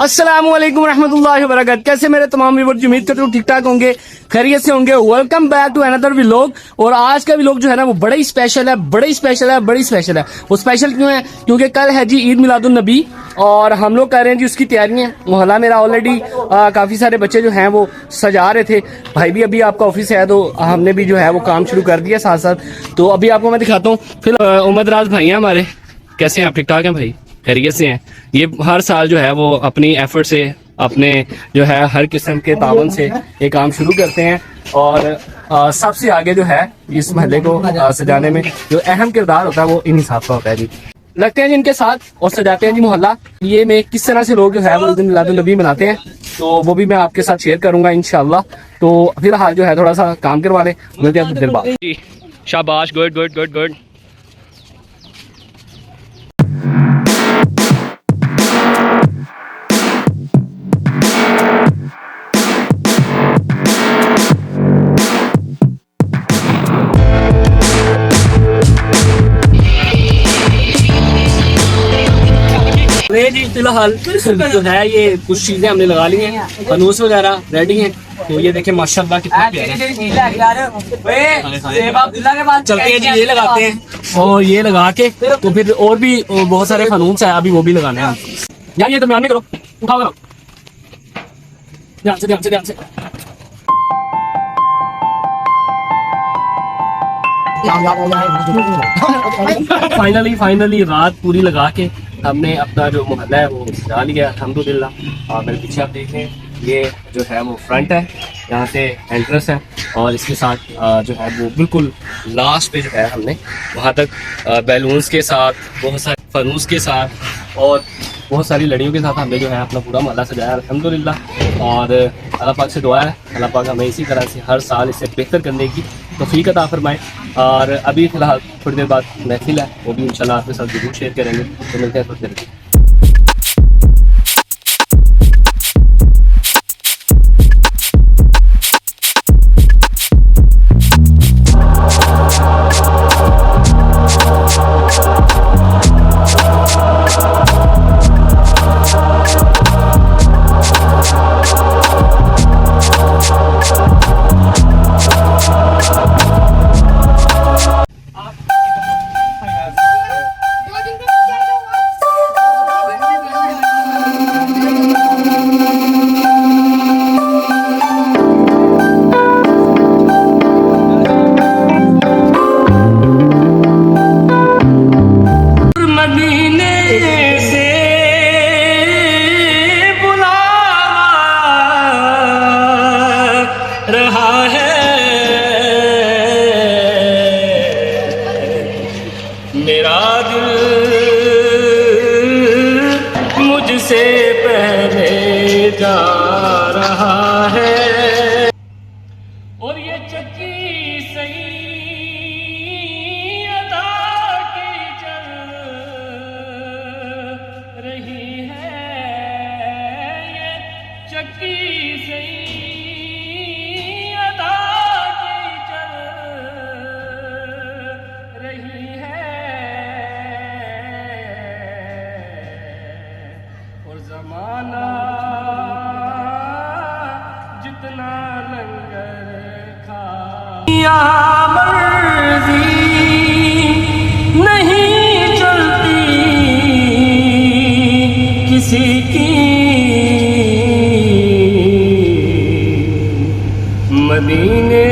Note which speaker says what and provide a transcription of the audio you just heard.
Speaker 1: अस्सलाम वालेकुम रहमतुल्लाहि व बरकातहू। कैसे मेरे तमाम व्यूअर्स, उम्मीद करता हूँ ठीक ठाक होंगे, खैरियत से होंगे। Welcome back to another vlog. और आज का व्लॉग जो है ना वो बड़ा ही स्पेशल है, बड़ी स्पेशल है, बड़ी स्पेशल है। वो स्पेशल क्यों है? क्योंकि कल है जी ईद मिलादुन नबी और हम लोग कर रहे हैं जी उसकी तैयारियां। मोहल्ला मेरा ऑलरेडी काफ़ी सारे बच्चे जो हैं वो सजा रहे थे। भाई भी अभी आपका ऑफिस है तो हमने भी जो है वो काम शुरू कर दिया साथ साथ। तो अभी आपको मैं दिखाता हूँ। फिर उमद राज भाई हैं हमारे, कैसे हैं आप? ठीक ठाक हैं भाई? खैरियत से हैं। ये हर साल जो है वो अपनी एफर्ट से, अपने जो है हर किस्म के तावन से ये काम शुरू करते हैं। और सबसे आगे जो है इस महल्ले को सजाने में जो अहम किरदार होता है वो इन्हीं साहब का होता है जी। लगते हैं जी इनके साथ और सजाते हैं जी मोहल्ला। ये में किस तरह से लोग जो है वो ईद मिलादुन नबी मनाते हैं तो वो भी मैं आपके साथ शेयर करूंगा इंशाल्लाह। तो फिलहाल जो है थोड़ा सा काम करवा लें, मिलते हैं फिर बाद। शाबाश, गुड गुड गुड गुड। जी फिलहाल जो है ये कुछ चीजें हमने लगा ली हैं, फनूस वगैरह रेडी हैं। तो ये देखें माशाल्लाह कितना प्यारा है। चलते हैं जी, ये लगाते हैं और ये लगा के तो फिर और भी बहुत सारे फनूस है, अभी वो भी लगाने हैं यार। ये तो ध्यान नहीं करो, उठाओ करो ध्यान से ध्यान से ध्यान से। फाइनली रात पूरी लगा के हमने अपना जो मोहल्ला है वो सजा लिया अल्हम्दुलिल्लाह। और मेरे पीछे आप देख रहे हैं ये जो है वो फ्रंट है, यहाँ से एंट्रेंस है और इसके साथ जो है वो बिल्कुल लास्ट पे जो है हमने वहाँ तक बैलून्स के साथ, बहुत सारे फनूस के साथ और बहुत सारी लड़ियों के साथ हमने जो है अपना पूरा मोहल्ला सजाया अल्हम्दुलिल्लाह। और अल्लाह पाक से दुआ है अल्लाह पाक हमें इसी तरह से हर साल इसे बेहतर करने की तौफीक अता फरमाए। और अभी फ़िलहाल थोड़ी देर बाद महफिल है, वो भी इंशाल्लाह आपके साथ जरूर शेयर करेंगे। तो मिलते हैं थोड़ी देर में। मेरा दिल मुझसे पहले जा रहा है और ये चक्की सही अदा की चल रही है। ये चक्की सही अदा की चल रही है। ज़माना जितना लंगर खा मर्जी नहीं चलती किसी की। मदीने